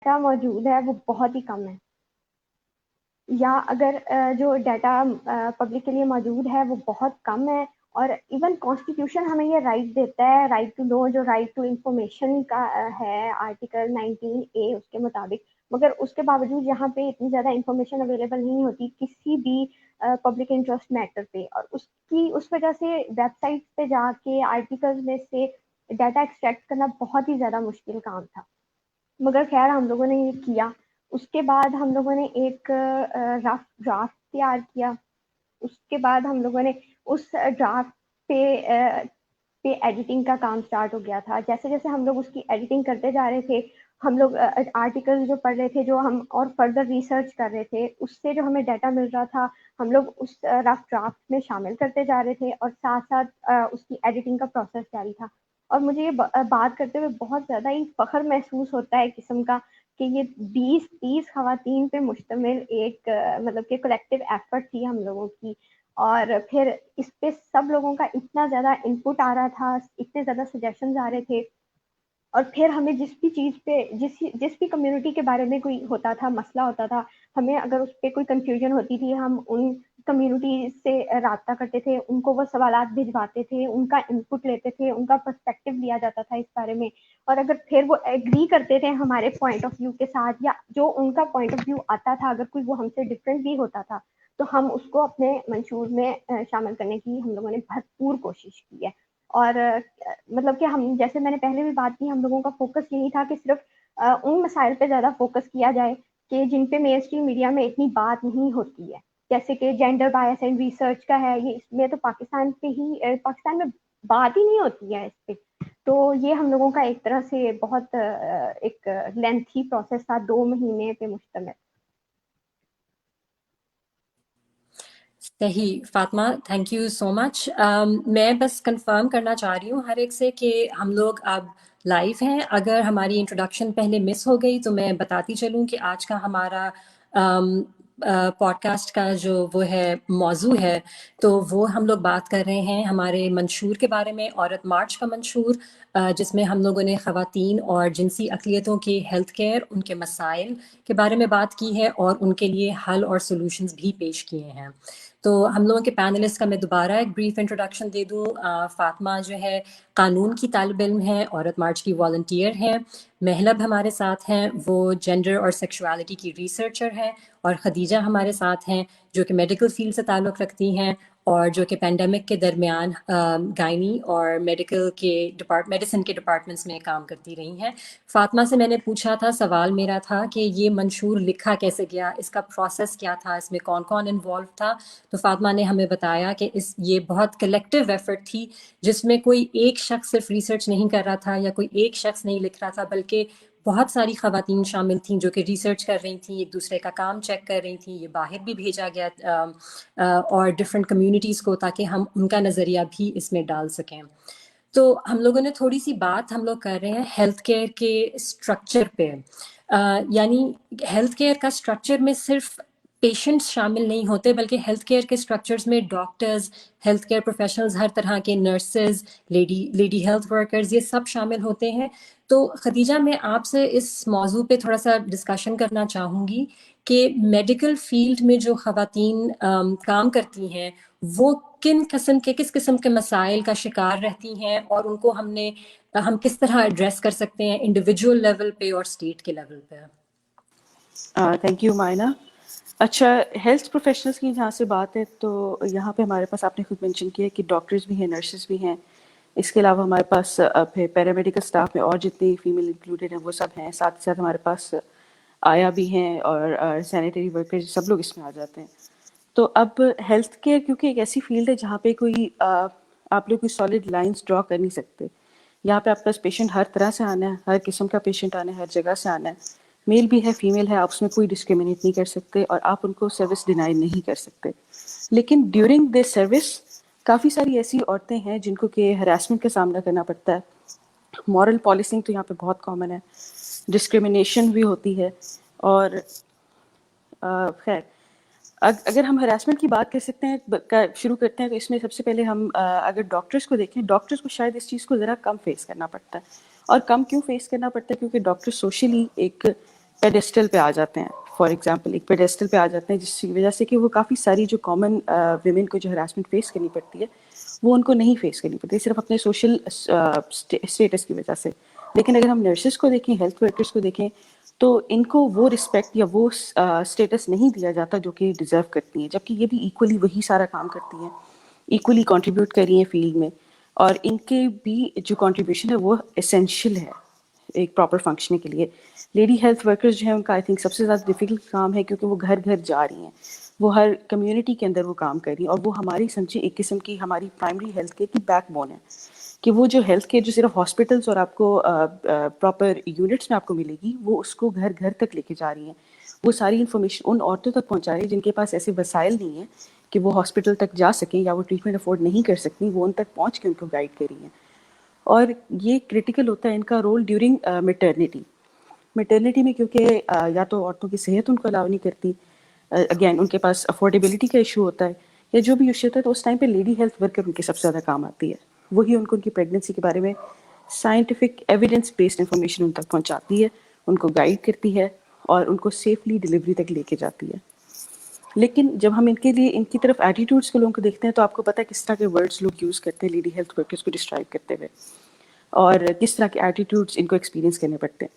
Data موجود ہے وہ بہت ہی کم ہے، یا اگر جو ڈیٹا پبلک کے لیے موجود ہے وہ بہت کم ہے. اور ایون کانسٹیٹیوشن ہمیں یہ رائٹ دیتا ہے، رائٹ ٹو نو، جو رائٹ ٹو انفارمیشن کا ہے آرٹیکل 19A اس کے مطابق، مگر اس کے باوجود یہاں پہ اتنی زیادہ انفارمیشن اویلیبل نہیں ہوتی کسی بھی پبلک انٹرسٹ میٹر پہ. اور اس وجہ سے ویب سائٹ پہ جا کے آرٹیکل میں سے ڈیٹا ایکسٹریکٹ کرنا بہت ہی زیادہ مشکل کام تھا. مگر خیر ہم لوگوں نے یہ کیا. اس کے بعد ہم لوگوں نے ایک رف ڈرافٹ تیار کیا. اس کے بعد ہم لوگوں نے اس ڈرافٹ پہ ایڈیٹنگ کا کام سٹارٹ ہو گیا تھا. جیسے جیسے ہم لوگ اس کی ایڈیٹنگ کرتے جا رہے تھے، ہم لوگ آرٹیکل جو پڑھ رہے تھے، جو ہم اور فردر ریسرچ کر رہے تھے، اس سے جو ہمیں ڈیٹا مل رہا تھا ہم لوگ اس رف ڈرافٹ میں شامل کرتے جا رہے تھے، اور ساتھ ساتھ اس کی ایڈیٹنگ کا پروسیس جاری تھا. اور مجھے یہ بات کرتے ہوئے بہت زیادہ ہی فخر محسوس ہوتا ہے قسم کا کہ یہ 20-30 خواتین پہ مشتمل ایک مطلب کہ کلیکٹیو ایفرٹ تھی ہم لوگوں کی. اور پھر اس پہ سب لوگوں کا اتنا زیادہ انپٹ آ رہا تھا، اتنے زیادہ سجیشنز آ رہے تھے. اور پھر ہمیں جس بھی چیز پہ جس بھی کمیونٹی کے بارے میں کوئی ہوتا تھا، مسئلہ ہوتا تھا، ہمیں اگر اس پہ کوئی کنفیوژن ہوتی تھی، ہم ان کمیونٹی سے رابطہ کرتے تھے، ان کو وہ سوالات بھجواتے تھے، ان کا انپٹ لیتے تھے، ان کا پرسپیکٹو لیا جاتا تھا اس بارے میں. اور اگر پھر وہ ایگری کرتے تھے ہمارے پوائنٹ آف ویو کے ساتھ، یا جو ان کا پوائنٹ آف ویو آتا تھا اگر کوئی وہ ہم سے ڈفرینٹ بھی ہوتا تھا، تو ہم اس کو اپنے منشور میں شامل کرنے کی ہم لوگوں نے بھرپور کوشش کی ہے. اور مطلب کہ ہم، جیسے میں نے پہلے بھی بات کی، ہم لوگوں کا فوکس یہی تھا کہ صرف ان مسائل پہ زیادہ فوکس کیا جائے کہ جن پہ مین اسٹریم میڈیا میں اتنی بات نہیں ہوتی ہے، جیسے کہ جینڈر بائس اینڈ ریسرچ کا ہے. یہ اس میں تو پاکستان میں بات ہی نہیں ہوتی ہے اس پہ. تو یہ ہم لوگوں کا ایک طرح سے بہت ایک لینتھی پروسیس تھا، 2 مہینے پہ مشتمل. صحیح فاطمہ، تھینک یو سو مچ. میں بس کنفرم کرنا چاہ رہی ہوں ہر ایک سے کہ ہم لوگ اب لائیو ہیں. اگر ہماری انٹروڈکشن پہلے مس ہو گئی تو میں بتاتی چلوں کہ آج کا ہمارا پوڈ کاسٹ کا جو وہ ہے موضوع ہے، تو وہ ہم لوگ بات کر رہے ہیں ہمارے منشور کے بارے میں، عورت مارچ کا منشور، جس میں ہم لوگوں نے خواتین اور جنسی اقلیتوں کے ہیلتھ کیئر، ان کے مسائل کے بارے میں بات کی ہے اور ان کے لیے حل اور سولوشنز بھی پیش کیے ہیں. تو ہم لوگوں کے پینلسٹ کا میں دوبارہ ایک بریف انٹروڈکشن دے دوں. فاطمہ جو ہے قانون کی طالب علم ہے، عورت مارچ کی والنٹیئر ہیں. مہلب ہمارے ساتھ ہیں، وہ جینڈر اور سیکشوالٹی کی ریسرچر ہیں. اور خدیجہ ہمارے ساتھ ہیں جو کہ میڈیکل فیلڈ سے تعلق رکھتی ہیں اور جو کہ پینڈیمک کے درمیان گائنی اور میڈیسن کے ڈپارٹمنٹس میں کام کرتی رہی ہیں. فاطمہ سے میں نے پوچھا تھا، سوال میرا تھا کہ یہ منشور لکھا کیسے گیا، اس کا پروسیس کیا تھا، اس میں کون کون انوالو تھا. تو فاطمہ نے ہمیں بتایا کہ یہ بہت کلیکٹیو ایفرٹ تھی، جس میں کوئی ایک شخص صرف ریسرچ نہیں کر رہا تھا یا کوئی ایک شخص نہیں لکھ رہا تھا، بلکہ بہت ساری خواتین شامل تھیں جو کہ ریسرچ کر رہی تھیں، ایک دوسرے کا کام چیک کر رہی تھیں. یہ باہر بھی بھیجا گیا اور ڈفرینٹ کمیونٹیز کو، تاکہ ہم ان کا نظریہ بھی اس میں ڈال سکیں. تو ہم لوگوں نے تھوڑی سی بات ہم لوگ کر رہے ہیں ہیلتھ کیئر کے اسٹرکچر پہ. یعنی ہیلتھ کیئر کا اسٹرکچر میں صرف پیشنٹس شامل نہیں ہوتے، بلکہ ہیلتھ کیئر کے اسٹرکچرز میں ڈاکٹرز، ہیلتھ کیئر پروفیشنلز، ہر طرح کے نرسز، لیڈی ہیلتھ ورکرز، یہ سب شامل ہوتے ہیں. تو خدیجہ، میں آپ سے اس موضوع پہ تھوڑا سا ڈسکشن کرنا چاہوں گی کہ میڈیکل فیلڈ میں جو خواتین کام کرتی ہیں وہ کس قسم کے مسائل کا شکار رہتی ہیں، اور ان کو ہم کس طرح ایڈریس کر سکتے ہیں انڈیویجول لیول پہ اور اسٹیٹ کے لیول پہ. Thank you Maina. اچھا، ہیلتھ پروفیشنلس کی جہاں سے بات ہے تو یہاں پہ ہمارے پاس آپ نے خود مینشن کیا کہ ڈاکٹرز بھی ہیں، نرسز بھی ہیں. اس کے علاوہ ہمارے پاس پھر پیرامیڈیکل اسٹاف میں اور جتنی فیمیل انکلوڈیڈ ہیں وہ سب ہیں. ساتھ ساتھ ہمارے پاس آیا بھی ہیں اور سینیٹری ورکر، سب لوگ اس میں آ جاتے ہیں. تو اب ہیلتھ کیئر کیونکہ ایک ایسی فیلڈ ہے جہاں پہ آپ لوگ کوئی سالڈ لائنس ڈرا کر نہیں سکتے. یہاں پہ آپ کا پیشنٹ ہر طرح سے آنا ہے، ہر قسم کا پیشنٹ آنا ہے، ہر جگہ سے آنا ہے، میل بھی ہے فیمیل ہے، آپ اس میں کوئی ڈسکریمنیٹ نہیں کر سکتے اور آپ ان کو سروس ڈینائی نہیں کر سکتے. لیکن ڈیورنگ دس سروس کافی ساری ایسی عورتیں ہیں جن کو کہ ہراسمنٹ کا سامنا کرنا پڑتا ہے. مورل پالیسنگ تو یہاں پہ بہت کامن ہے، ڈسکریمنیشن بھی ہوتی ہے. اور خیر اگر ہم ہراسمنٹ کی بات کر سکتے ہیں، شروع کرتے ہیں، تو اس میں سب سے پہلے ہم اگر ڈاکٹرز کو دیکھیں، ڈاکٹرز کو شاید اس چیز کو ذرا کم فیس کرنا پڑتا ہے. اور کم کیوں فیس کرنا پڑتا ہے؟ کیونکہ ڈاکٹر سوشلی ایک پیڈسٹل پہ آ جاتے ہیں. فار ایگزامپل ایک پیڈسٹل پہ آ جاتے ہیں جس کی وجہ سے کہ وہ کافی ساری جو کامن ویمن کو جو ہراسمنٹ فیس کرنی پڑتی ہے وہ ان کو نہیں فیس کرنی پڑتی صرف اپنے سوشل اسٹیٹس کی وجہ سے. لیکن اگر ہم نرسز کو دیکھیں, ہیلتھ ورکرز کو دیکھیں, تو ان کو وہ رسپیکٹ یا وہ اسٹیٹس نہیں دیا جاتا جو کہ ڈیزرو کرتی ہیں, جبکہ یہ بھی ایکولی وہی سارا کام کرتی ہیں, ایکولی کنٹریبیوٹ کر رہی ہیں فیلڈ میں, اور ان کے بھی جو کنٹریبیوشن ہے وہ اسینشیل ہے ایک پراپر فنکشننگ کے لیے. لیڈی ہیلتھ ورکرز جو ہیں ان کا آئی تھنک سب سے زیادہ ڈیفیکلٹ کام ہے کیونکہ وہ گھر گھر جا رہی ہیں, وہ ہر کمیونٹی کے اندر وہ کام کر رہی ہیں, اور وہ ہماری سمجھے ایک قسم کی ہماری پرائمری ہیلتھ کیئر کی بیک بون ہے کہ وہ جو ہیلتھ کیئر جو صرف ہاسپٹلس اور آپ کو پراپر یونٹس میں آپ کو ملے گی وہ اس کو گھر گھر تک لے کے جا رہی ہیں. وہ ساری انفارمیشن ان عورتوں تک پہنچا رہی ہیں جن کے پاس ایسے وسائل نہیں ہیں کہ وہ ہاسپٹل تک جا سکیں یا وہ ٹریٹمنٹ افورڈ نہیں کر سکتی, وہ ان تک پہنچ کے ان کو گائیڈ کر رہی ہیں. اور یہ کرٹیکل ہوتا ہے ان کا رول ڈیورنگ میٹرنیٹی میں, کیونکہ یا تو عورتوں کی صحت ان کو الاؤ نہیں کرتی, اگین ان کے پاس افورڈیبلٹی کا ایشو ہوتا ہے یا جو بھی ایشو ہوتا ہے, تو اس ٹائم پہ لیڈی ہیلتھ ورکر ان کے سب سے زیادہ کام آتی ہے. وہی ان کو ان کی پریگننسی کے بارے میں سائنٹیفک ایویڈنس بیسڈ انفارمیشن ان تک پہنچاتی ہے, ان کو گائیڈ کرتی ہے اور ان کو سیفلی ڈلیوری تک لے کے جاتی ہے. لیکن جب ہم ان کے لیے ان کی طرف ایٹیٹیوڈس کو لوگوں کو دیکھتے ہیں تو آپ کو پتہ ہے کس طرح کے ورڈس لوگ یوز کرتے ہیں لیڈی ہیلتھ ورکرز کو ڈسکرائب کرتے ہوئے, اور کس طرح کے ایٹیٹیوڈس ان کو ایکسپیرینس کرنے پڑتے ہیں.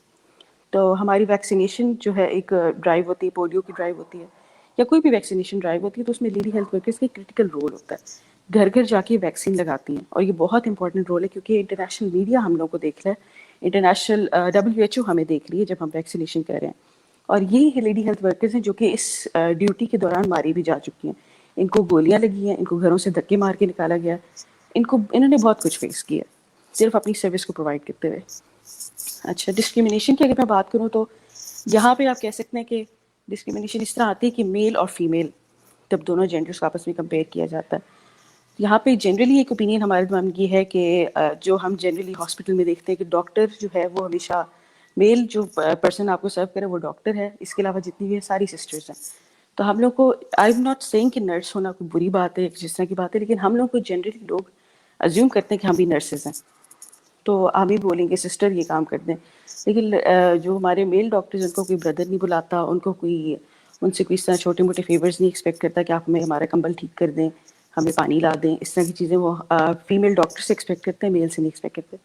تو ہماری ویکسینیشن جو ہے ایک ڈرائیو ہوتی ہے, پولیو کی ڈرائیو ہوتی ہے یا کوئی بھی ویکسینیشن ڈرائیو ہوتی ہے, تو اس میں لیڈی ہیلتھ ورکرز کا کرٹیکل رول ہوتا ہے. گھر گھر جا کے ویکسین لگاتی ہیں, اور یہ بہت انپورٹنٹ رول ہے کیونکہ انٹرنیشنل میڈیا ہم لوگوں کو دیکھ رہا ہے, انٹرنیشنل WHO ہمیں دیکھ رہی ہے جب ہم ویکسینیشن کر رہے ہیں. اور یہی لیڈی ہیلتھ ورکرز ہیں جو کہ اس ڈیوٹی کے دوران ماری بھی جا چکی ہیں. ان کو گولیاں لگی ہیں, ان کو گھروں سے دھکے مار کے نکالا گیا, انہوں نے بہت کچھ فیس کیا صرف اپنی سروس کو پرووائڈ کرتے ہوئے. اچھا, ڈسکریمنیشن کی اگر میں بات کروں تو یہاں پہ آپ کہہ سکتے ہیں کہ ڈسکریمنیشن اس طرح آتی ہے کہ میل اور فیمیل جب دونوں جینڈرس کو آپس میں کمپیئر کیا جاتا ہے. یہاں پہ جنرلی ایک اوپینین ہمارے دماغ میں یہ ہے کہ جو ہم جنرلی ہاسپٹل میں دیکھتے ہیں کہ ڈاکٹر جو ہے وہ ہمیشہ میل جو پرسن آپ کو سرو کرے وہ ڈاکٹر ہے, اس کے علاوہ جتنی بھی ہے ساری سسٹرز ہیں. تو ہم لوگ کو آئی ایم ناٹ سیئنگ کہ نرس ہونا کوئی بری بات ہے جس طرح کی بات ہے, لیکن ہم لوگ کو جنرلی لوگ ازیوم کرتے ہیں کہ ہم بھی نرسز ہیں تو ہم ہی بولیں گے سسٹر یہ کام کر دیں. لیکن جو ہمارے میل ڈاکٹرز ان کو کوئی بردر نہیں بلاتا, ان کو کوئی ان سے کوئی اس طرح چھوٹے موٹے فیورز نہیں ایکسپیکٹ کرتا کہ آپ ہمیں ہمارا کمبل ٹھیک کر دیں, ہمیں پانی لا دیں, اس طرح کی چیزیں وہ فیمیل ڈاکٹر سے ایکسپیکٹ کرتے ہیں, میل سے نہیں ایکسپیکٹ کرتے.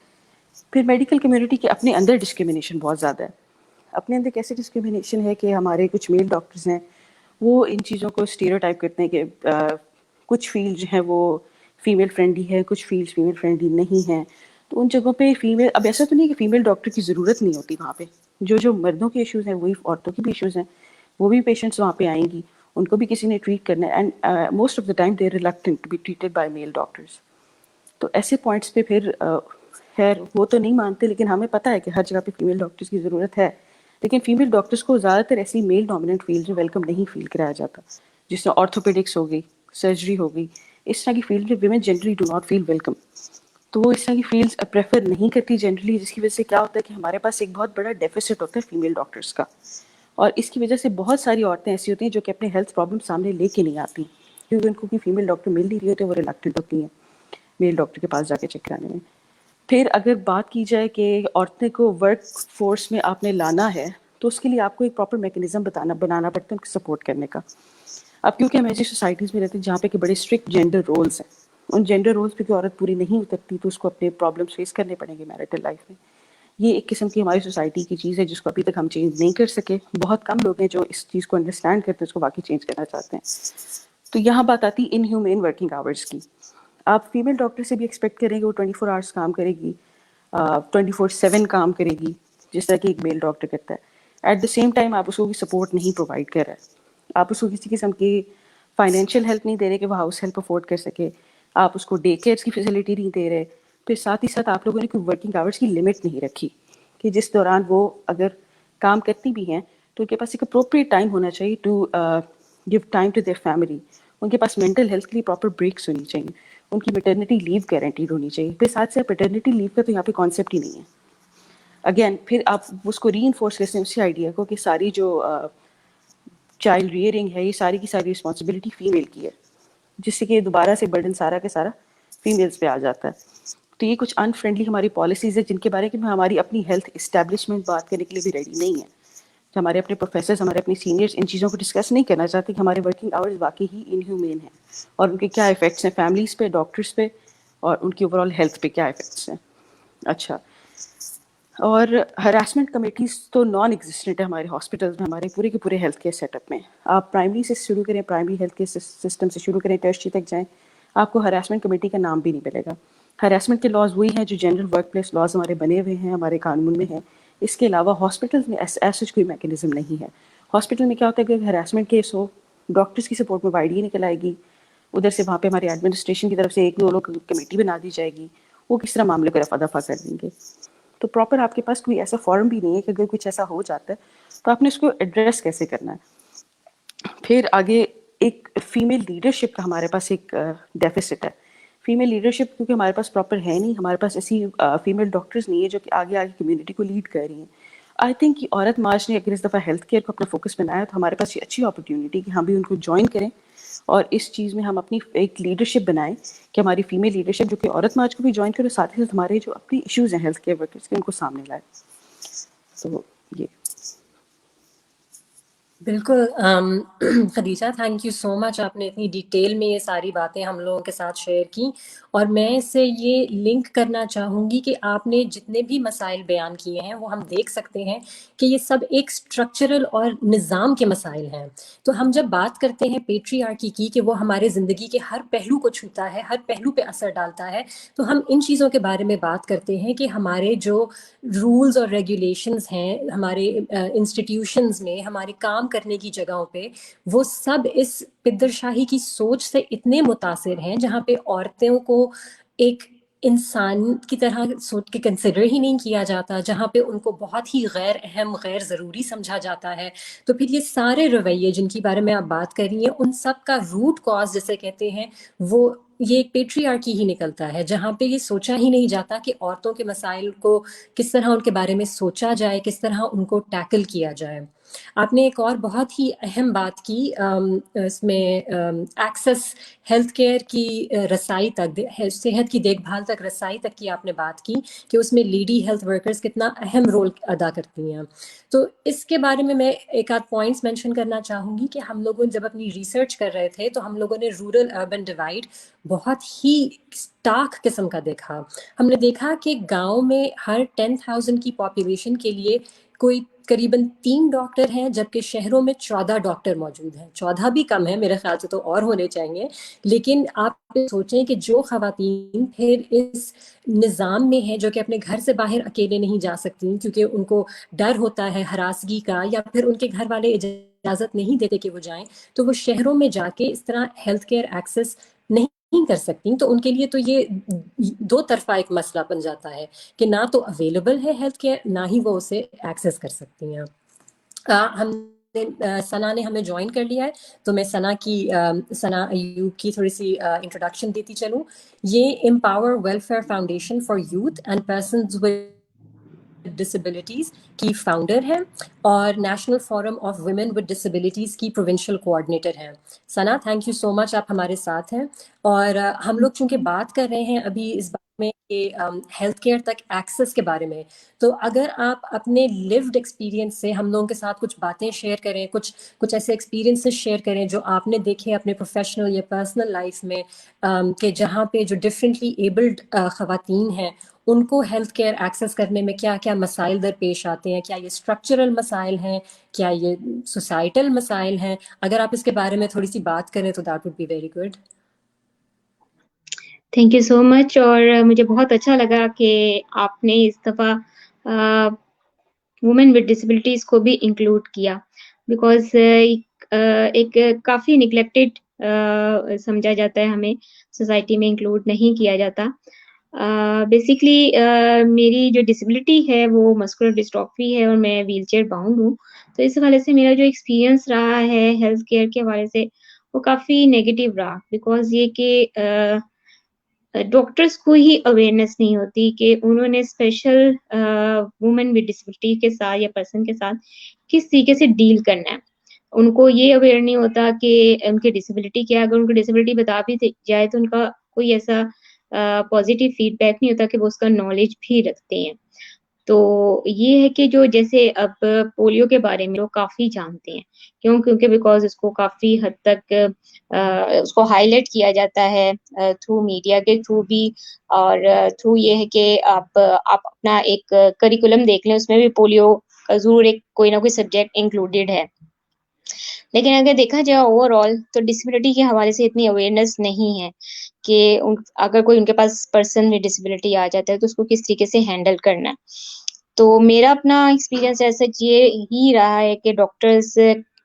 پھر میڈیکل کمیونٹی کے اپنے اندر ڈسکریمنیشن بہت زیادہ ہے. اپنے اندر کیسے ڈسکریمنیشن ہے کہ ہمارے کچھ میل ڈاکٹرز ہیں وہ ان چیزوں کو اسٹیریوٹائپ کرتے ہیں کہ کچھ فیلڈ جو ہیں وہ فیمیل فرینڈلی ہے, کچھ فیلڈ فیمیل فرینڈلی نہیں ہیں. تو ان جگہوں پہ فیمیل, اب ایسا تو نہیں کہ فیمیل ڈاکٹر کی ضرورت نہیں ہوتی وہاں پہ, جو مردوں کے ایشوز ہیں وہی عورتوں کے بھی ایشوز ہیں, وہ بھی پیشنٹس وہاں پہ آئیں گی, ان کو بھی کسی نے ٹریٹ کرنا ہے, and most of the time they are reluctant to be treated by male doctors. تو ایسے پوائنٹس پہ پھر خیر وہ تو نہیں مانتے, لیکن ہمیں پتہ ہے کہ ہر جگہ پہ فیمیل ڈاکٹرز کی ضرورت ہے, لیکن فیمیل ڈاکٹرز کو زیادہ تر ایسی میل ڈومیننٹ فیلڈ میں ویلکم نہیں فیل کرایا جاتا, جس میں آرتھوپیڈکس ہو گئی, سرجری ہو گئی, اس طرح کی فیلڈ میں women generally do not feel welcome. تو وہ اس طرح کی فیلڈس پریفر نہیں کرتی جنرلی, جس کی وجہ سے کیا ہوتا ہے کہ ہمارے پاس ایک بہت بڑا ڈیفیسٹ ہوتا ہے فیمیل ڈاکٹرز کا, اور اس کی وجہ سے بہت ساری عورتیں ایسی ہوتی ہیں جو کہ اپنے ہیلتھ پرابلم سامنے لے کے نہیں آتی کیونکہ ان کو کوئی فیمیل ڈاکٹر مل نہیں رہی ہوتی, وہ ریلکٹنٹ ہوتی ہیں میل ڈاکٹر کے پاس جا کے چیک کرانے میں. پھر اگر بات کی جائے کہ عورتیں کو ورک فورس میں آپ نے لانا ہے تو اس کے لیے آپ کو ایک پراپر میکینزم بنانا پڑتا ہے ان کو سپورٹ کرنے کا. اب کیونکہ ہم ایسی سوسائٹیز میں رہتے ہیں جہاں پہ کہ بڑے اسٹرکٹ جینڈر رولس ہیں, ان جینڈر رولس پہ کوئی عورت پوری نہیں اترتی تو اس کو اپنے پرابلمس فیس کرنے پڑیں گے میرٹل لائف میں. یہ ایک قسم کی ہماری سوسائٹی کی چیز ہے جس کو ابھی تک ہم چینج نہیں کر سکے. بہت کم لوگ ہیں جو اس چیز کو انڈرسٹینڈ کرتے ہیں, اس کو واقعی چینج کرنا چاہتے ہیں. تو یہاں بات آتی ہے ان ہیومین ورکنگ آورس کی. آپ فیمیل ڈاکٹر سے بھی ایکسپیکٹ کریں گے وہ 24 آورس کام کرے گی, 24/7 کام کرے گی جس طرح کہ ایک میل ڈاکٹر کرتا ہے. ایٹ دا سیم ٹائم آپ اس کو سپورٹ نہیں پرووائڈ کر رہے, آپ اس کو کسی قسم کی فائنینشیل ہیلپ نہیں دے رہے کہ وہ ہاؤس ہیلپ افورڈ کر سکے, آپ اس کو ڈے کیئرس کی فیسلٹی نہیں دے رہے. پھر ساتھ ہی ساتھ آپ لوگوں نے کوئی ورکنگ آورس کی لمٹ نہیں رکھی کہ جس دوران وہ اگر کام کرتی بھی ہیں تو ان کے پاس ایک اپروپریٹ ٹائم ہونا چاہیے to give time to their family. ان کے پاس مینٹل ہیلتھ کے لیے پراپر بریکس ہونی چاہیے, ان کی میٹرنیٹی لیو گارنٹیڈ ہونی چاہیے. پھر ساتھ سے پیٹرنیٹی لیو کا تو یہاں پہ کانسیپٹ ہی نہیں ہے. اگین پھر آپ اس کو ری انفورس کرتے ہیں اسی آئیڈیا کو کہ ساری جو چائلڈ ریئرنگ ہے یہ ساری کی ساری رسپانسبلٹی فیمیل کی ہے, جس سے کہ دوبارہ سے برڈن سارا کا سارا فیمیلز پہ آ جاتا ہے. تو یہ کچھ ان فرینڈلی ہماری پالیسیز ہیں جن کے بارے میں ہماری اپنی ہیلتھ اسٹیبلشمنٹ بات کرنے کے لیے بھی ریڈی نہیں ہے. کہ ہمارے اپنے پروفیسرز، ہمارے اپنے سینئرز ان چیزوں کو ڈسکس نہیں کرنا چاہتے کہ ہمارے ورکنگ آورز واقعی ہی انہیومین ہیں اور ان کے کیا افیکٹس ہیں فیملیز پہ، ڈاکٹرس پہ، اور ان کی اوور آل ہیلتھ پہ کیا افیکٹس ہیں. اچھا، اور ہراسمنٹ کمیٹیز تو نان ایگزسٹنٹ ہے ہمارے ہاسپٹلز میں، ہمارے پورے کے پورے ہیلتھ کیئر سیٹ اپ میں. آپ پرائمری سے شروع کریں، پرائمری ہیلتھ کیئر سسٹم سے شروع کریں، ٹرشری تک جائیں، آپ کو ہراسمنٹ کمیٹی کا نام بھی نہیں ملے گا. ہراسمنٹ کے لاز وہی ہیں جو جنرل ورک پلیس لاز ہمارے بنے ہوئے ہیں، ہمارے قانون میں ہیں. اس کے علاوہ ہاسپٹلز میں ایسا کوئی میکینزم نہیں ہے. ہاسپٹل میں کیا ہوتا ہے کہ ہراسمنٹ کیس ہو، ڈاکٹرس کی سپورٹ میں YDA نکل آئے گی، ادھر سے وہاں پہ ہمارے ایڈمنسٹریشن کی طرف سے ایک دو لوگ کمیٹی بنا دی جائے گی، وہ کس طرح معاملے کو رفع دفع کر دیں گے. تو پراپر آپ کے پاس کوئی ایسا فارم بھی نہیں ہے کہ اگر کچھ ایسا ہو جاتا ہے تو آپ نے اس کو ایڈریس کیسے کرنا ہے. پھر آگے ایک فیمیل لیڈرشپ کا ہمارے پاس ایک ڈیفیسٹ ہے. فیمیل لیڈرشپ کیونکہ ہمارے پاس پراپر ہے نہیں، ہمارے پاس ایسی فیمیل ڈاکٹرز نہیں ہے جو کہ آگے آگے کمیونٹی کو لیڈ کر رہی ہیں. آئی تھنک کہ عورت مارچ نے اگر اس دفعہ ہیلتھ کیئر کو اپنا فوکس بنایا تو ہمارے پاس یہ اچھی اپرچونیٹی کہ ہم بھی ان کو جوائن کریں اور اس چیز میں ہم اپنی ایک لیڈرشپ بنائیں کہ ہماری فیمیل لیڈرشپ جو کہ عورت مارچ کو بھی جوائن کرے، ساتھ ہی ساتھ ہمارے جو اپنی ایشوز ہیں ہیلتھ کیئر ورکرس کے ان کو سامنے لائے. تو یہ بالکل. خدیجہ، تھینک یو سو مچ، آپ نے اتنی ڈیٹیل میں یہ ساری باتیں ہم لوگوں کے ساتھ شیئر کی. اور میں اس سے یہ لنک کرنا چاہوں گی کہ آپ نے جتنے بھی مسائل بیان کیے ہیں وہ ہم دیکھ سکتے ہیں کہ یہ سب ایک اسٹرکچرل اور نظام کے مسائل ہیں. تو ہم جب بات کرتے ہیں پیٹریارکی کی کہ وہ ہمارے زندگی کے ہر پہلو کو چھوتا ہے، ہر پہلو پہ اثر ڈالتا ہے، تو ہم ان چیزوں کے بارے میں بات کرتے ہیں کہ ہمارے جو رولز اور ریگولیشنز ہیں ہمارے انسٹیٹیوشنز میں، ہمارے کام کرنے کی جگہوں پہ، وہ سب اس پدر شاہی کی سوچ سے اتنے متاثر ہیں جہاں پہ عورتوں کو ایک انسان کی طرح سوچ کے کنسیڈر ہی نہیں کیا جاتا، جہاں پہ ان کو بہت ہی غیر اہم، غیر ضروری سمجھا جاتا ہے. تو پھر یہ سارے رویے جن کی بارے میں آپ بات کر رہی ہیں، ان سب کا روٹ کاز جسے کہتے ہیں وہ یہ ایک پیٹریارکی ہی نکلتا ہے، جہاں پہ یہ سوچا ہی نہیں جاتا کہ عورتوں کے مسائل کو کس طرح ان کے بارے میں سوچا جائے، کس طرح ان کو ٹیکل کیا جائے. آپ نے ایک اور بہت ہی اہم بات کی اس میں ایکسس ہیلتھ کیئر کی رسائی تک، صحت کی دیکھ بھال تک رسائی تک کی آپ نے بات کی کہ اس میں لیڈی ہیلتھ ورکرز کتنا اہم رول ادا کرتی ہیں. تو اس کے بارے میں ایک آدھ پوائنٹس مینشن کرنا چاہوں گی کہ ہم لوگوں جب اپنی ریسرچ کر رہے تھے تو ہم لوگوں نے رورل اربن ڈیوائڈ بہت ہی اسٹارک قسم کا دیکھا. ہم نے دیکھا کہ گاؤں میں ہر 10,000 کی پاپولیشن کے لیے کوئی قریباً 3 ڈاکٹر ہیں، جبکہ شہروں میں 14 ڈاکٹر موجود ہیں. 14 بھی کم ہے، میرے خیال سے تو اور ہونے چاہیے. لیکن آپ سوچیں کہ جو خواتین پھر اس نظام میں ہیں جو کہ اپنے گھر سے باہر اکیلے نہیں جا سکتی کیونکہ ان کو ڈر ہوتا ہے ہراسگی کا، یا پھر ان کے گھر والے اجازت نہیں دیتے کہ وہ جائیں، تو وہ شہروں میں جا کے اس طرح ہیلتھ کیئر ایکسس نہیں کر سکتی. تو ان کے لیے تو یہ دو طرفہ ایک مسئلہ بن جاتا ہے کہ نہ تو اویلیبل ہے ہیلتھ کیئر، نہ ہی وہ اسے ایکسیس کر سکتی ہیں. ہم ثنا نے ہمیں جوائن کر لیا ہے، تو میں ثنا ایوب کی تھوڑی سی انٹروڈکشن دیتی چلوں. یہ empower welfare foundation for youth and persons with disabilities کی فاؤنڈر ہیں اور national forum of women with disabilities کی پروونشل کوآرڈینیٹر ہیں. ثنا، تھینک یو سو مچ، آپ ہمارے ساتھ ہیں. اور ہم لوگ چونکہ بات کر رہے ہیں ابھی اس بارے میں کہ ہیلتھ کیئر تک ایکسیس کے بارے میں، تو اگر آپ اپنے لیوڈ ایکسپیرینس سے ہم لوگوں کے ساتھ کچھ باتیں شیئر کریں، کچھ ایسے ایکسپیرینسز شیئر کریں جو آپ نے دیکھے اپنے پروفیشنل یا پرسنل لائف میں، کہ جہاں پہ جو ڈفرینٹلی ایبلڈ خواتین ہیں ان کو ہیلتھ کیئر ایکسیس کرنے میں کیا کیا مسائل درپیش آتے ہیں، کیا یہ اسٹرکچرل مسائل ہیں، کیا یہ سوسائٹل مسائل ہیں. اگر آپ اس کے بارے میں تھوڑی سی بات کریں تو that would be very good. Thank you so much. اور مجھے بہت اچھا لگا کہ آپ نے اس دفعہ وومن ود ڈسیبلٹیز کو بھی انکلوڈ کیا، بیکاز ایک کافی نگلیکٹڈ سمجھا جاتا ہے، ہمیں سوسائٹی میں انکلوڈ نہیں کیا جاتا. بیسکلی میری جو ڈسیبلٹی ہے وہ مسکولر ڈسٹروفی ہے اور میں ویل چیئر باؤنڈ ہوں. تو اس حوالے سے میرا جو ایکسپیرینس رہا ہے ہیلتھ کیئر کے حوالے سے وہ کافی نیگیٹو رہا، بیکاز یہ کہ ڈاکٹرس کو ہی اویئرنیس نہیں ہوتی کہ انہوں نے اسپیشل وومن ود ڈسیبلٹی کے ساتھ یا پرسن کے ساتھ کس طریقے سے ڈیل کرنا ہے. ان کو یہ اویئر نہیں ہوتا کہ ان کی ڈسیبلٹی کیا ہے. اگر ان کو ڈسیبلٹی بتا بھی جائے تو ان کا کوئی ایسا پازیٹیو فیڈ بیک نہیں ہوتا کہ وہ اس کا نالج بھی رکھتے ہیں. تو یہ ہے کہ جو جیسے اب پولیو کے بارے میں لوگ کافی جانتے ہیں، کیونکہ بیکاز اس کو کافی حد تک اس کو ہائی لائٹ کیا جاتا ہے تھرو میڈیا کے تھرو بھی، اور تھرو یہ ہے کہ آپ اپنا ایک کریکولم دیکھ لیں، اس میں بھی پولیو کا ضرور ایک کوئی نہ کوئی سبجیکٹ انکلوڈیڈ ہے. لیکن اگر دیکھا جائے اوور آل تو ڈسیبلٹی کے حوالے سے اتنی اویئرنیس نہیں ہے کہ اگر کوئی ان کے پاس پرسن میں ڈسیبلٹی آ جاتا ہے تو اس کو کس طریقے سے ہینڈل کرنا ہے. تو میرا اپنا ایکسپیرینس ایسا یہ ہی رہا ہے کہ ڈاکٹرز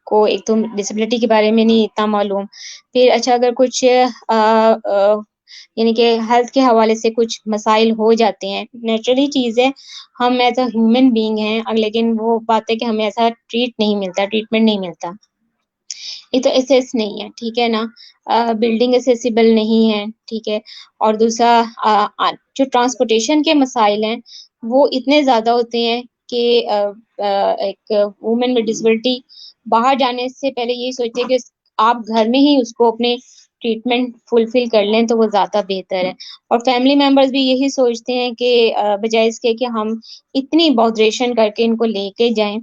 کو ایک تو ڈسیبلٹی کے بارے میں نہیں اتنا معلوم، پھر اچھا اگر کچھ یعنی کہ ہیلتھ کے حوالے سے کچھ مسائل ہو جاتے ہیں، نیچرلی چیز ہے، ہم ایز اے ہیومن بینگ ہیں، لیکن وہ بات ہے کہ ہمیں ایسا ٹریٹمنٹ نہیں ملتا. یہ تو ایسیس نہیں ہے، ٹھیک ہے نا، بلڈنگ ایسیسیبل نہیں ہے، ٹھیک ہے، اور دوسرا جو ٹرانسپورٹیشن کے مسائل ہیں وہ اتنے زیادہ ہوتے ہیں کہ ایک وومن ود ڈسیبلٹی باہر جانے سے پہلے یہی سوچتے کہ آپ گھر میں ہی اس کو اپنے ٹریٹمنٹ فلفل کر لیں تو وہ زیادہ بہتر ہے. اور فیملی ممبرز بھی یہی سوچتے ہیں کہ بجائے اس کے کہ ہم اتنی بہدریشن کر کے ان کو لے کے جائیں،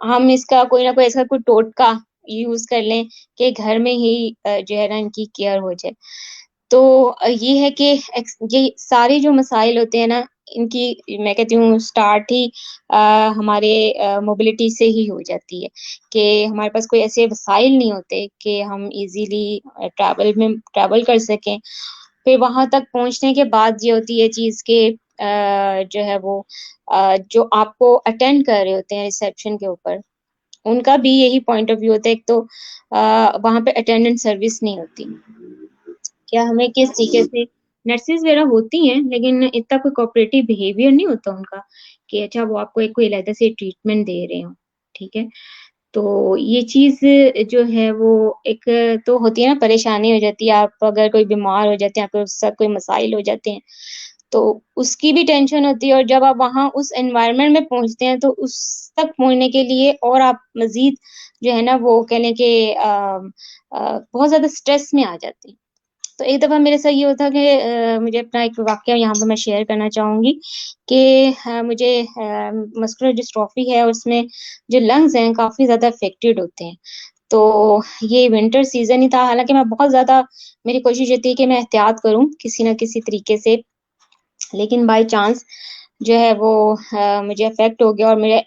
ہم اس کا کوئی نہ کوئی ایسا کوئی ٹوٹکا یوز کر لیں کہ گھر میں ہی جو ہے نا ان کی کیئر ہو جائے. تو یہ ہے کہ یہ سارے جو مسائل ہوتے ہیں نا، ان کی میں کہتی ہوں سٹارٹ ہی ہمارے موبلٹی سے ہی ہو جاتی ہے کہ ہمارے پاس کوئی ایسے وسائل نہیں ہوتے کہ ہم ایزیلی ٹریول کر سکیں. پھر وہاں تک پہنچنے کے بعد یہ ہوتی ہے چیز کہ جو ہے وہ جو آپ کو اٹینڈ کر رہے ہوتے ہیں ریسیپشن کے اوپر، ان کا بھی یہی پوائنٹ آف ویو ہوتا ہے. ایک تو وہاں پہ اٹینڈنٹ سروس نہیں ہوتی، کیا ہمیں کس طریقے سے نرسز وغیرہ ہوتی ہیں لیکن اتنا کوئی کوآپریٹو بیہیویئر نہیں ہوتا ان کا کہ اچھا وہ آپ کو ایک کوئی علیحدہ سے ٹریٹمنٹ دے رہے ہوں، ٹھیک ہے. تو یہ چیز جو ہے وہ ایک تو ہوتی ہے نا، پریشانی ہو جاتی ہے، آپ اگر کوئی بیمار ہو جاتے ہیں، آپ کے ساتھ کوئی مسائل ہو جاتے ہیں تو اس کی بھی ٹینشن ہوتی ہے. اور جب آپ وہاں اس انوائرمنٹ میں پہنچتے ہیں تو اس تک پہنچنے کے لیے اور آپ مزید جو ہے نا وہ کہہ لیں کہ بہت زیادہ اسٹریس میں آ جاتے ہیں. تو ایک دفعہ میرے ساتھ یہ ہوتا کہ مجھے اپنا ایک واقعہ یہاں پہ میں شیئر کرنا چاہوں گی کہ مجھے مسکولر ڈسٹرافی ہے، اور اس میں جو لنگز ہیں کافی زیادہ افیکٹڈ ہوتے ہیں. تو یہ ونٹر سیزن ہی تھا، حالانکہ میں بہت زیادہ میری کوشش یہ تھی کہ میں احتیاط کروں کسی نہ کسی طریقے سے، لیکن بائی چانس جو ہے وہ مجھے افیکٹ ہو گیا، اور میرے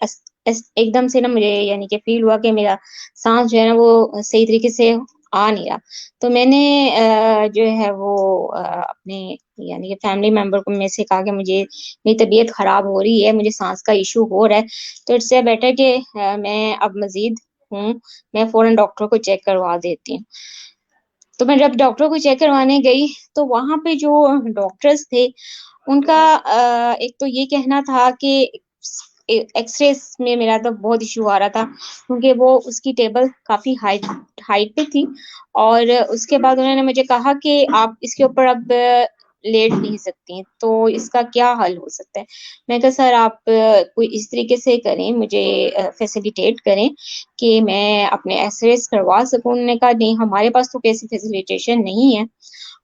ایک دم سے نا مجھے یعنی کہ فیل ہوا کہ میرا سانس جو ہے نا وہ صحیح طریقے سے آ نہیں رہا. تو میں نے جو ہے وہ اپنے یعنی کہ فیملی ممبر کو میں سے کہا کہ مجھے میری طبیعت خراب ہو رہی ہے، مجھے سانس کا ایشو ہو رہا ہے، تو اٹس سے بیٹر کہ میں اب مزید ہوں میں فوراً ڈاکٹر کو چیک کروا دیتی ہوں. تو میں جب ڈاکٹر کو چیک کروانے گئی تو وہاں پہ جو ڈاکٹرز تھے ان کا ایک تو یہ کہنا تھا کہ ایکس ریز میں میرا تو بہت ایشو آ رہا تھا، کیونکہ وہ اس کی ٹیبل کافی ہائٹ پہ تھی، اور اس کے بعد انہوں نے مجھے کہا کہ آپ اس کے اوپر اب لیٹ نہیں سکتی، تو اس کا کیا حل ہو سکتا ہے. میں کہا سر آپ کوئی اس طریقے سے کریں، مجھے فیسیلیٹیٹ کریں کہ میں اپنے ایکس ریز کروا سکوں. انہوں نے کہا نہیں ہمارے پاس تو کیسی فیسیلیٹیشن نہیں ہے.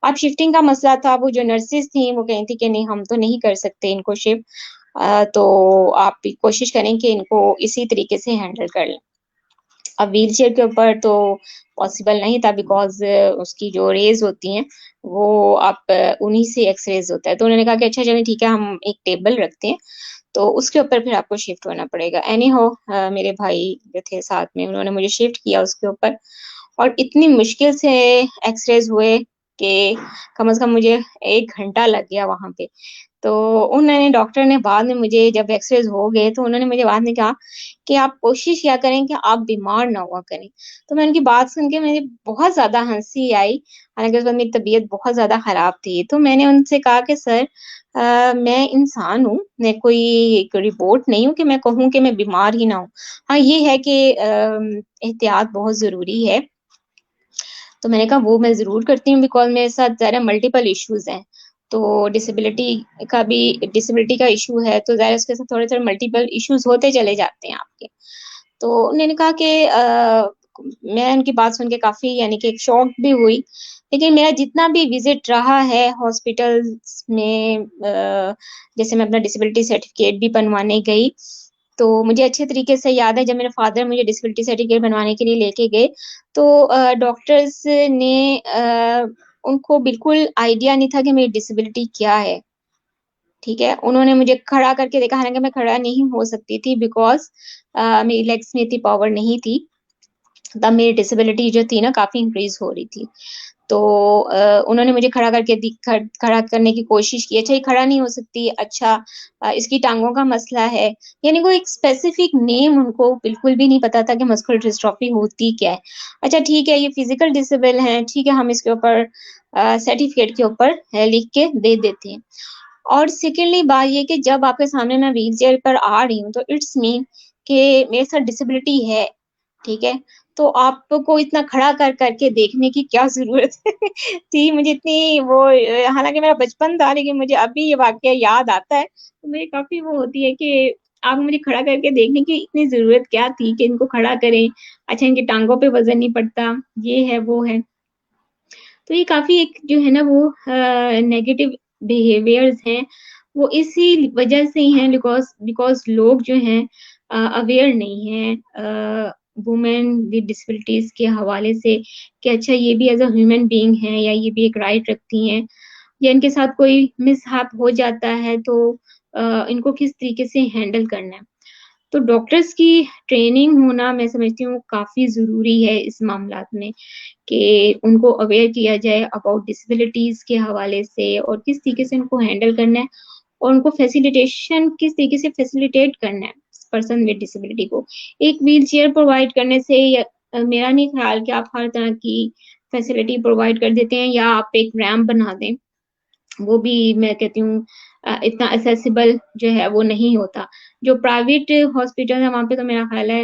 اب شفٹنگ کا مسئلہ تھا، وہ جو نرسز تھیں وہ کہیں تھی کہ نہیں ہم تو نہیں کر سکتے ان کو شفٹ، تو آپ کوشش کریں کہ ان کو اسی طریقے سے ہینڈل کر لیں. اب ویل چیئر کے اوپر تو پاسبل نہیں تھا، بیکاز اس کی جو ریز ہوتی ہیں وہ آپ انہی سے ایکس ریز ہوتا ہے. تو انہوں نے کہا کہ اچھا چلیں ٹھیک ہے ہم ایک ٹیبل رکھتے ہیں تو اس کے اوپر پھر آپ کو شفٹ ہونا پڑے گا. اینی ہو میرے بھائی جو تھے ساتھ میں انہوں نے مجھے شفٹ کیا اس کے اوپر، اور اتنی مشکل سے ایکس ریز ہوئے کہ کم از کم مجھے 1 گھنٹہ لگ گیا وہاں پہ. تو انہوں نے ڈاکٹر نے بعد میں مجھے جب ایکس ریز ہو گئے تو انہوں نے مجھے بعد میں کہا کہ آپ کوشش کیا کریں کہ آپ بیمار نہ ہوا کریں. تو میں ان کی بات سن کے مجھے بہت زیادہ ہنسی آئی، حالانکہ اس وقت میری طبیعت بہت زیادہ خراب تھی. تو میں نے ان سے کہا کہ سر میں انسان ہوں، میں کوئی رپورٹ نہیں ہوں کہ میں کہوں کہ میں بیمار ہی نہ ہوں. ہاں یہ ہے کہ احتیاط بہت ضروری ہے. تو میں نے کہا وہ میں ضرور کرتی ہوں، بیکاز میرے ساتھ ظاہر ملٹیپل ایشوز ہیں. تو ڈسیبلٹی کا ایشو ہے تو ظاہر اس کے ساتھ تھوڑے ملٹیپل ایشوز ہوتے چلے جاتے ہیں آپ کے. تو انہوں نے کہا کہ میں ان کی بات سن کے کافی یعنی کہ شوق بھی ہوئی. لیکن میرا جتنا بھی وزٹ رہا ہے ہاسپٹلس میں، جیسے میں اپنا ڈسیبلٹی سرٹیفکیٹ بھی بنوانے گئی، تو مجھے اچھے طریقے سے یاد ہے جب میرے فادر مجھے ڈسیبلٹی سرٹیفکیٹ بنوانے کے لیے لے کے گئے تو ڈاکٹرز نے ان کو بالکل آئیڈیا نہیں تھا کہ میری ڈسیبلٹی کیا ہے. ٹھیک ہے، انہوں نے مجھے کھڑا کر کے دیکھا، حالانکہ میں کھڑا نہیں ہو سکتی تھی بیکاز میری لیگس میں اتنی پاور نہیں تھی. تب میری ڈسیبلٹی جو تھی نا کافی انکریز ہو رہی تھی. تو انہوں نے مجھے کھڑا کر کے کھڑا کرنے کی کوشش کی. اچھا یہ کھڑا نہیں ہو سکتی، اچھا اس کی ٹانگوں کا مسئلہ ہے، یعنی وہ ایک اسپیسیفک نیم ان کو بالکل بھی نہیں پتا تھا کہ مسکولر ڈسٹرافی ہوتی کیا ہے. اچھا ٹھیک ہے، یہ فزیکل ڈسیبل ہیں، ٹھیک ہے ہم اس کے اوپر سرٹیفکیٹ کے اوپر لکھ کے دے دیتے ہیں. اور سیکنڈلی بات یہ کہ جب آپ کے سامنے میں ویل چیئر پر آ رہی ہوں تو اٹس مین کہ میرے ساتھ ڈسیبلٹی ہے. ٹھیک ہے، تو آپ کو اتنا کھڑا کر کے دیکھنے کی کیا ضرورت تھی. مجھے اتنی وہ، حالانکہ میرا بچپن تھا لیکن مجھے ابھی یہ واقعہ یاد آتا ہے تو مجھے کافی وہ ہوتی ہے کہ آپ مجھے کھڑا کر کے دیکھنے کی اتنی ضرورت کیا تھی کہ ان کو کھڑا کریں. اچھا ان کی ٹانگوں پہ وزن نہیں پڑتا، یہ ہے وہ ہے. تو یہ کافی ایک جو ہے نا وہ نیگیٹو بیہیویئرز ہیں، وہ اسی وجہ سے ہی ہیں بیکاز لوگ جو ہیں اویئر نہیں ہیں وومین ود ڈسبلٹیز کے حوالے سے کہ اچھا یہ بھی ایز اے ہیومن بینگ ہیں، یا یہ بھی ایک رائٹ رکھتی ہیں، یا ان کے ساتھ کوئی مس ہیپ ہو جاتا ہے تو ان کو کس طریقے سے ہینڈل کرنا ہے. تو ڈاکٹرز کی ٹریننگ ہونا میں سمجھتی ہوں کافی ضروری ہے اس معاملات میں، کہ ان کو اویئر کیا جائے اباؤٹ ڈسیبلٹیز کے حوالے سے اور کس طریقے سے ان کو ہینڈل کرنا ہے، اور ان کو فیسیلیٹیشن کس طریقے سے فیسیلیٹیٹ کرنا ہے پرسن ود ڈسیبلٹی کو. ایک ویل چیئر پرووائڈ کرنے سے میرا نہیں خیال کہ آپ ہر طرح کی فیسلٹی پرووائڈ کر دیتے ہیں، یا آپ ایک ریمپ بنا دیں، وہ بھی میں کہتی ہوں اتنا اسیسیبل جو ہے وہ نہیں ہوتا. جو پرائیویٹ ہاسپٹل ہے وہاں پہ تو میرا خیال ہے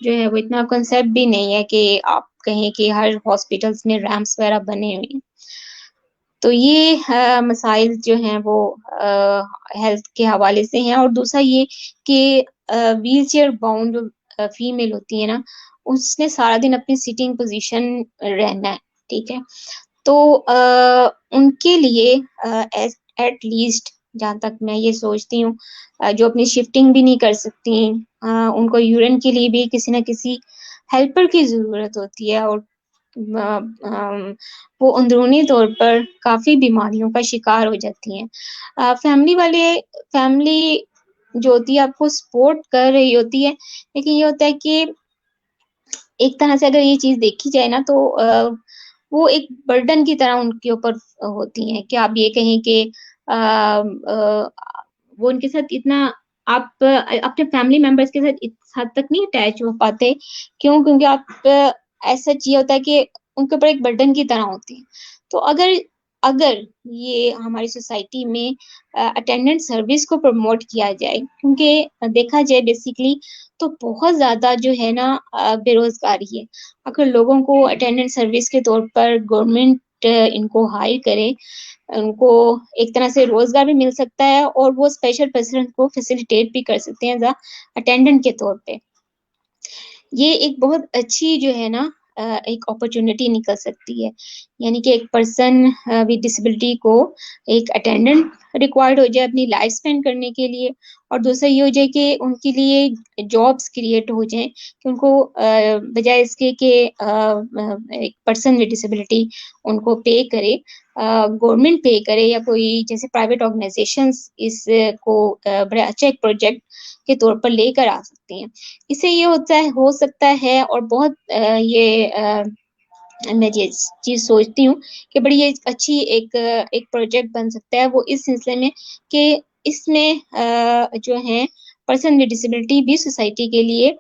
جو ہے وہ اتنا کنسیپٹ بھی نہیں ہے کہ آپ کہیں کہ ہر ہاسپٹلس میں ریمپس وغیرہ بنے ہوئے ہیں. تو یہ مسائل جو ہیں وہ ہیلتھ کے حوالے سے ہیں. اور دوسرا یہ کہ ویل چیئر باؤنڈ جو فیمیل ہوتی ہے نا، اس نے سارا دن اپنی سیٹنگ پوزیشن رہنا ہے. ٹھیک ہے، تو ان کے لیے ایٹ لیسٹ جہاں تک میں یہ سوچتی ہوں جو اپنی شفٹنگ بھی نہیں کر سکتی، ان کو یورین کے لیے بھی کسی نہ کسی ہیلپر کی ضرورت ہوتی ہے، اور وہ اندرونی طور پر کافی بیماریوں کا شکار ہو جاتی ہیں. فیملی جو ہوتی ہے آپ کو سپورٹ کر رہی ہوتی ہے، لیکن یہ ہوتا ہے کہ ایک طرح سے اگر یہ چیز دیکھی جائے نا تو وہ ایک برڈن کی طرح ان کے اوپر ہوتی ہیں، کہ آپ یہ کہیں کہ وہ ان کے ساتھ اتنا آپ اپنے فیملی ممبرس کے ساتھ اس حد تک نہیں اٹیچ ہو پاتے. کیوں؟ کیونکہ آپ ایسا یہ ہوتا ہے کہ ان کے اوپر ایک برڈن کی طرح ہوتی ہے. تو اگر یہ ہماری سوسائٹی میں اٹینڈنٹ سروس کو پروموٹ کیا جائے، کیونکہ دیکھا جائے بیسیکلی تو بہت زیادہ جو ہے نا بے روزگاری ہے. اگر لوگوں کو اٹینڈنٹ سروس کے طور پر گورنمنٹ ان کو ہائر کرے، ان کو ایک طرح سے روزگار بھی مل سکتا ہے، اور وہ اسپیشل پرسن کو فیسیلیٹیٹ بھی کر سکتے ہیں ایز اٹینڈنٹ کے طور پہ. یہ ایک بہت اچھی جو ہے نا ایک اپرچونٹی نکل سکتی ہے، یعنی کہ ایک پرسن ود ڈسیبلٹی کو ایک اٹینڈنٹ ریکوائرڈ ہو جائے اپنی لائف اسپینڈ کرنے کے لیے، اور دوسرا یہ ہو جائے کہ ان کے لیے جابس کریٹ ہو جائیں، کہ ان کو بجائے اس کے کہ ایک پرسن ود ڈسیبلٹی ان کو پے کرے، گورنمنٹ پے کرے، یا کوئی جیسے پرائیویٹ آرگنائزیشنز اس کو بڑا اچھا ایک پروجیکٹ کے طور پر لے کر آ سکتے ہیں. اس سے یہ ہو سکتا ہے، اور بہت میں یہ چیز سوچتی ہوں کہ بڑی اچھی ایک پروجیکٹ بن سکتا ہے وہ اس سلسلے میں، کہ اس میں جو ہیں پرسن ود ڈسیبلٹی بھی سوسائٹی کے لیے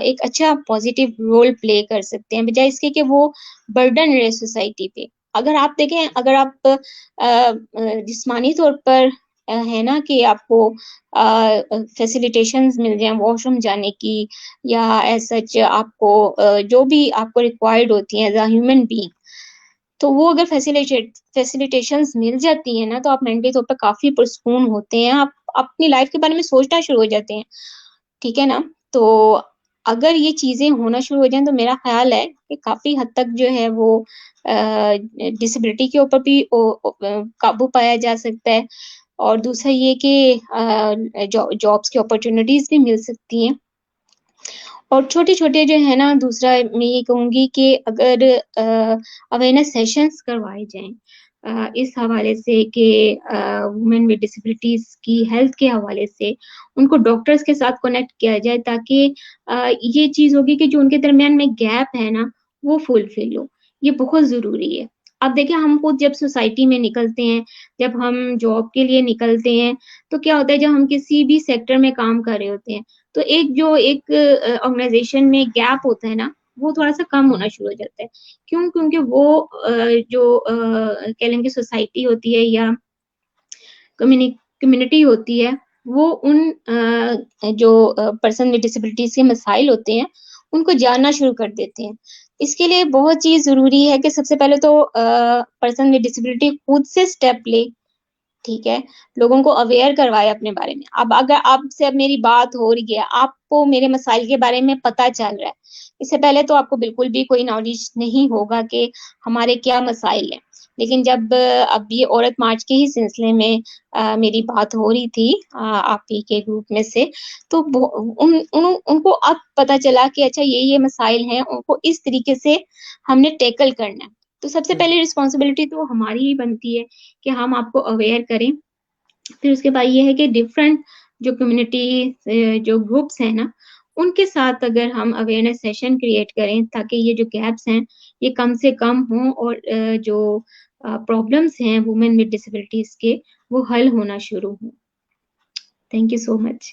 ایک اچھا پازیٹیو رول پلے کر سکتے ہیں، بجائے اس کے کہ وہ برڈن رہے سوسائٹی پہ. اگر آپ دیکھیں، اگر آپ جسمانی طور پر ہے نا کہ آپ کو فیسیلیٹیشنز مل جائیں واش روم جانے کی، یا ایز سچ آپ کو جو بھی آپ کو ریکوائرڈ ہوتی ہیں ایز اے ہیومن بینگ، تو وہ اگر فیسیلیٹیشنز مل جاتی ہیں نا تو آپ مینٹلی طور پر کافی پرسکون ہوتے ہیں، آپ اپنی لائف کے بارے میں سوچنا شروع ہو جاتے ہیں. ٹھیک ہے نا؟ تو اگر یہ چیزیں ہونا شروع ہو جائیں تو میرا خیال ہے کہ کافی حد تک جو ہے وہ ڈسیبلٹی کے اوپر بھی قابو پایا جا سکتا ہے، اور دوسرا یہ کہ جابس کی اپرچونیٹیز بھی مل سکتی ہیں. اور چھوٹے چھوٹے جو ہے نا، دوسرا میں یہ کہوں گی کہ اگر اویئرنیس سیشنز کروائے جائیں اس حوالے سے کہ وومن ود ڈسیبلٹیز کی ہیلتھ کے حوالے سے ان کو ڈاکٹرز کے ساتھ کنیکٹ کیا جائے، تاکہ یہ چیز ہوگی کہ جو ان کے درمیان میں گیپ ہے نا وہ فلفل ہو. یہ بہت ضروری ہے. اب دیکھیں، ہم خود جب سوسائٹی میں نکلتے ہیں، جب ہم جاب کے لیے نکلتے ہیں، تو کیا ہوتا ہے جب ہم کسی بھی سیکٹر میں کام کر رہے ہوتے ہیں تو ایک آرگنائزیشن میں گیپ ہوتا ہے نا، وہ تھوڑا سا کم ہونا شروع ہو جاتا ہے. کیوں؟ کیونکہ وہ جو کہہ لیں گے سوسائٹی ہوتی ہے یا کمیونٹی ہوتی ہے، وہ ان جو پرسن ود ڈسیبلٹیز کے مسائل ہوتے ہیں ان کو جاننا شروع کر دیتے ہیں. اس کے لیے بہت چیز ضروری ہے کہ سب سے پہلے تو پرسن ود ڈسیبلٹی خود سے اسٹیپ لے، ٹھیک ہے، لوگوں کو اویئر کروائے اپنے بارے میں. اب اگر آپ سے اب میری بات ہو رہی ہے، آپ کو میرے مسائل کے بارے میں پتہ چل رہا ہے، اس سے پہلے تو آپ کو بالکل بھی کوئی نالج نہیں ہوگا کہ ہمارے کیا مسائل ہیں. لیکن جب اب یہ عورت مارچ کے ہی سلسلے میں میری بات ہو رہی تھی آپ ہی کے گروپ میں سے، تو ان کو اب پتہ چلا کہ اچھا یہ مسائل ہیں، ان کو اس طریقے سے ہم نے ٹیکل کرنا ہے. تو سب سے پہلے رسپانسبلٹی تو ہماری ہی بنتی ہے کہ ہم آپ کو اویئر کریں. پھر اس کے بعد یہ ہے کہ ڈفرینٹ جو کمیونٹی جو گروپس ہیں نا، ان کے ساتھ اگر ہم اویئرنیس سیشن کریٹ کریں تاکہ یہ جو گیپس ہیں یہ کم سے کم ہوں، اور جو پرابلمس ہیں وومن ود ڈسیبلٹیز کے وہ حل ہونا شروع ہوں. Thank you so much.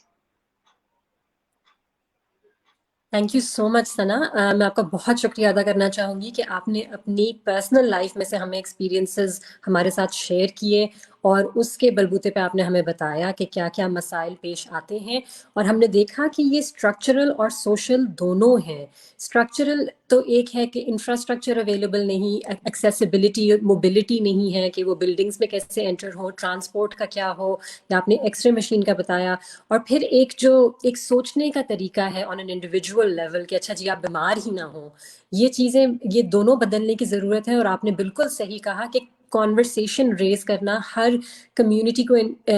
Thank you so much Sana. میں آپ کا بہت شکریہ ادا کرنا چاہوں گی کہ آپ نے اپنی پرسنل لائف میں سے ہمیں ایکسپیرینسز ہمارے ساتھ شیئر کیے، اور اس کے بلبوتے پہ آپ نے ہمیں بتایا کہ کیا کیا مسائل پیش آتے ہیں. اور ہم نے دیکھا کہ یہ اسٹرکچرل اور سوشل دونوں ہیں. اسٹرکچرل تو ایک ہے کہ انفراسٹرکچر اویلیبل نہیں، ایکسیسیبلٹی موبلٹی نہیں ہے کہ وہ بلڈنگس میں کیسے انٹر ہو، ٹرانسپورٹ کا کیا ہو، یا آپ نے ایکس رے مشین کا بتایا. اور پھر ایک سوچنے کا طریقہ ہے آن این انڈیویجول لیول کہ اچھا جی آپ بیمار ہی نہ ہوں. یہ چیزیں، یہ دونوں بدلنے کی ضرورت ہے. اور آپ نے بالکل صحیح کہا کہ کانورسیشن ریز کرنا، ہر کمیونٹی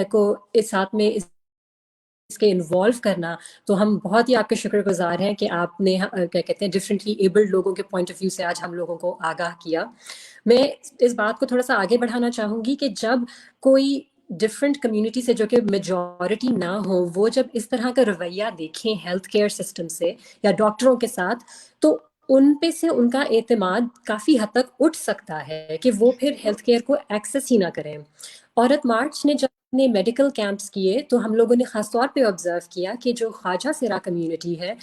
کو اس ساتھ میں اس کے انوالو کرنا. تو ہم بہت ہی آپ کے شکر گزار ہیں کہ آپ نے کیا کہتے ہیں ڈفرینٹلی ایبلڈ لوگوں کے پوائنٹ آف ویو سے آج ہم لوگوں کو آگاہ کیا. میں اس بات کو تھوڑا سا آگے بڑھانا چاہوں گی کہ جب کوئی ڈفرینٹ کمیونٹی سے جو کہ میجورٹی نہ ہو، وہ جب اس طرح کا رویہ دیکھیں ہیلتھ کیئر سسٹم سے یا ڈاکٹروں کے ساتھ، تو ان پہ سے ان کا اعتماد کافی حد تک اٹھ سکتا ہے کہ وہ پھر ہیلتھ کیئر کو ایکسیس ہی نہ کریں. عورت مارچ نے جب اپنے میڈیکل کیمپس کیے تو ہم لوگوں نے خاص طور پہ آبزرو کیا کہ جو خواجہ سرا کمیونٹی ہے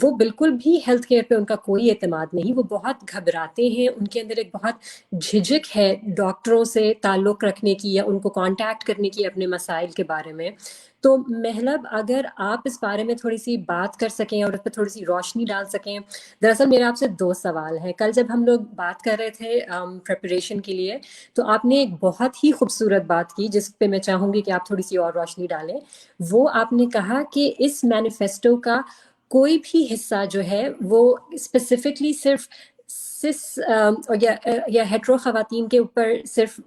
وہ بالکل بھی ہیلتھ کیئر پہ ان کا کوئی اعتماد نہیں. وہ بہت گھبراتے ہیں، ان کے اندر ایک بہت جھجک ہے ڈاکٹروں سے تعلق رکھنے کی یا ان کو کانٹیکٹ کرنے کی اپنے مسائل کے بارے میں. تو محلب اگر آپ اس بارے میں تھوڑی سی بات کر سکیں اور اس پہ تھوڑی سی روشنی ڈال سکیں. دراصل میرا آپ سے 2 سوال ہیں. کل جب ہم لوگ بات کر رہے تھے پریپریشن کے لیے، تو آپ نے ایک بہت ہی خوبصورت بات کی جس پہ میں چاہوں گی کہ آپ تھوڑی سی اور روشنی ڈالیں. وہ آپ نے کہا کہ اس مینیفیسٹو کا کوئی بھی حصہ جو ہے وہ اسپیسیفکلی صرف یا ہیٹرو خواتین کے اوپر صرف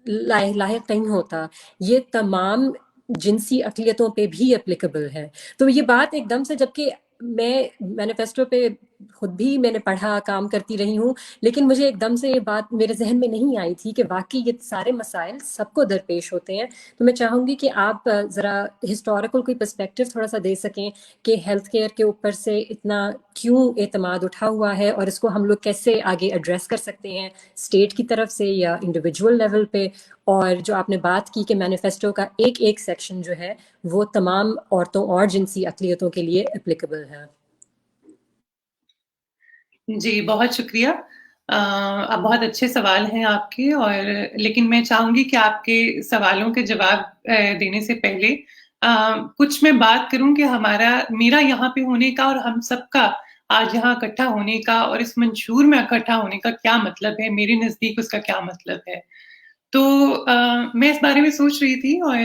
لاحق نہیں ہوتا، یہ تمام جنسی اقلیتوں پہ بھی اپلیکیبل ہے. تو یہ بات ایک دم سے، جبکہ میں مینیفیسٹو پہ خود بھی میں نے پڑھا، کام کرتی رہی ہوں، لیکن مجھے ایک دم سے یہ بات میرے ذہن میں نہیں آئی تھی کہ واقعی یہ سارے مسائل سب کو درپیش ہوتے ہیں. تو میں چاہوں گی کہ آپ ذرا ہسٹوریکل کوئی پرسپیکٹو تھوڑا سا دے سکیں کہ ہیلتھ کیئر کے اوپر سے اتنا کیوں اعتماد اٹھا ہوا ہے، اور اس کو ہم لوگ کیسے آگے ایڈریس کر سکتے ہیں اسٹیٹ کی طرف سے یا انڈیویجول لیول پہ. اور جو آپ نے بات کی کہ مینیفیسٹو کا ایک سیکشن جو ہے وہ تمام عورتوں اور جنسی اقلیتوں کے لیے اپلیکیبل ہے. جی بہت شکریہ. اب بہت اچھے سوال ہیں آپ کے، اور لیکن میں چاہوں گی کہ آپ کے سوالوں کے جواب دینے سے پہلے کچھ میں بات کروں کہ میرا یہاں پہ ہونے کا اور ہم سب کا آج یہاں اکٹھا ہونے کا اور اس منشور میں اکٹھا ہونے کا کیا مطلب ہے، میرے نزدیک اس کا کیا مطلب ہے. تو میں اس بارے میں سوچ رہی تھی اور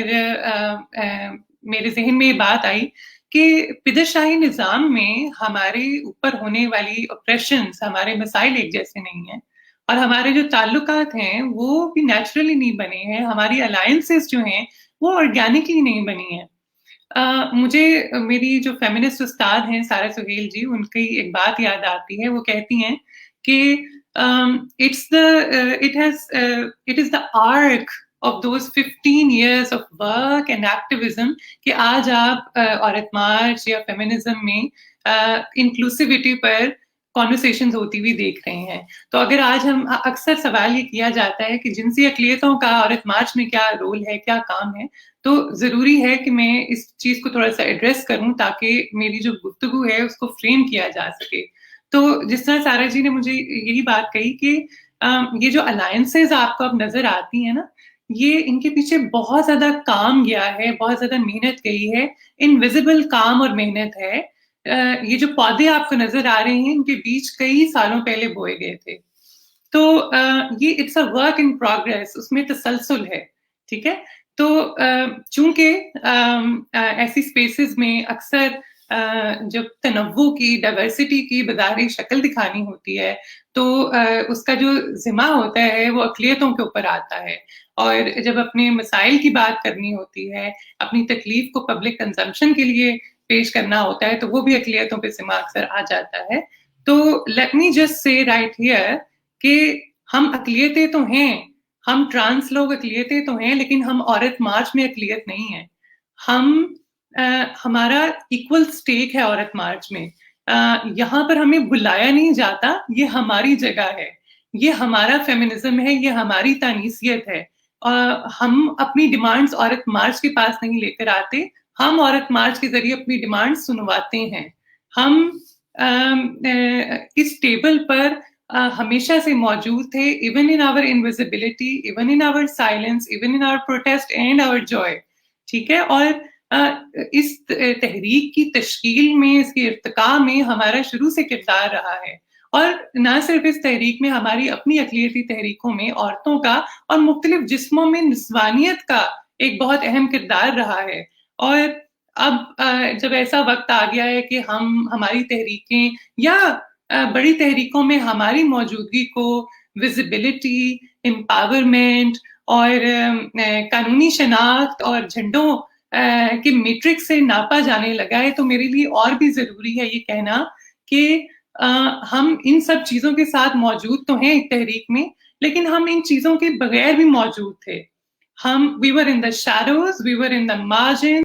میرے ذہن میں یہ بات آئی کہ پدرشاہی نظام میں ہمارے اوپر ہونے والی اپریشنز، ہمارے مسائل ایک جیسے نہیں ہیں، اور ہمارے جو تعلقات ہیں وہ بھی نیچرلی نہیں بنے ہیں، ہماری الائنسز جو ہیں وہ آرگینکلی نہیں بنی ہیں. مجھے میری جو فیمنسٹ استاد ہیں سارہ سہیل جی، ان کی ایک بات یاد آتی ہے. وہ کہتی ہیں کہ it is the arc of those 15 years of work and activism کہ آج آپ عورت مارچ یا فیمنزم میں انکلوسیوٹی پر کانورسیشنز ہوتی ہوئی دیکھ رہے ہیں. تو اگر آج ہم اکثر سوال یہ کیا جاتا ہے کہ جنسی اقلیتوں کا عورت مارچ میں کیا رول ہے، کیا کام ہے، تو ضروری ہے کہ میں اس چیز کو تھوڑا سا ایڈریس کروں تاکہ میری جو گفتگو ہے اس کو فریم کیا جا سکے. تو جس طرح سارہ جی نے مجھے یہی بات کہی کہ یہ جو الائنسز آپ کو اب نظر آتی ہیں نا، یہ ان کے پیچھے بہت زیادہ کام گیا ہے، بہت زیادہ محنت گئی ہے، انویزیبل کام اور محنت ہے. یہ جو پودے آپ کو نظر آ رہے ہیں ان کے بیچ کئی سالوں پہلے بوئے گئے تھے. تو یہ it's a work in progress, اس میں تسلسل ہے. ٹھیک ہے. تو چونکہ ایسی اسپیسز میں اکثر جب تنوع کی، ڈائیورسٹی کی بظاہر شکل دکھانی ہوتی ہے تو اس کا جو ذمہ ہوتا ہے وہ اقلیتوں کے اوپر آتا ہے، اور جب اپنے مسائل کی بات کرنی ہوتی ہے، اپنی تکلیف کو پبلک کنزمپشن کے لیے پیش کرنا ہوتا ہے، تو وہ بھی اقلیتوں پہ ذمہ اکثر آ جاتا ہے. تو let me just say right here کہ ہم اقلیتیں تو ہیں، ہم ٹرانس لوگ اقلیتیں تو ہیں، لیکن ہم عورت مارچ میں اقلیت نہیں ہیں. ہمارا ایکول سٹیک ہے عورت مارچ میں. یہاں پر ہمیں بلایا نہیں جاتا، یہ ہماری جگہ ہے، یہ ہمارا فیمنزم ہے، یہ ہماری تانیثیت ہے. ہم اپنی ڈیمانڈز عورت مارچ کے پاس نہیں لے کر آتے، ہم عورت مارچ کے ذریعے اپنی ڈیمانڈ سنواتے ہیں. ہم اس ٹیبل پر ہمیشہ سے موجود تھے، even in our invisibility, even in our silence, even in our protest and our joy. ٹھیک ہے. اور اس تحریک کی تشکیل میں، اس کے ارتقاء میں ہمارا شروع سے کردار رہا ہے، اور نہ صرف اس تحریک میں، ہماری اپنی اقلیتی تحریکوں میں عورتوں کا اور مختلف جسموں میں نسوانیت کا ایک بہت اہم کردار رہا ہے. اور اب جب ایسا وقت آ گیا ہے کہ ہماری تحریکیں یا بڑی تحریکوں میں ہماری موجودگی کو ویزیبلٹی، امپاورمنٹ اور قانونی شناخت اور جھنڈوں کے میٹرک سے ناپا جانے لگا ہے، تو میرے لیے اور بھی ضروری ہے یہ کہنا کہ ہم ان سب چیزوں کے ساتھ موجود تو ہیں ایک تحریک میں، لیکن ہم ان چیزوں کے بغیر بھی موجود تھے. We were in the shadows, we were in the margins.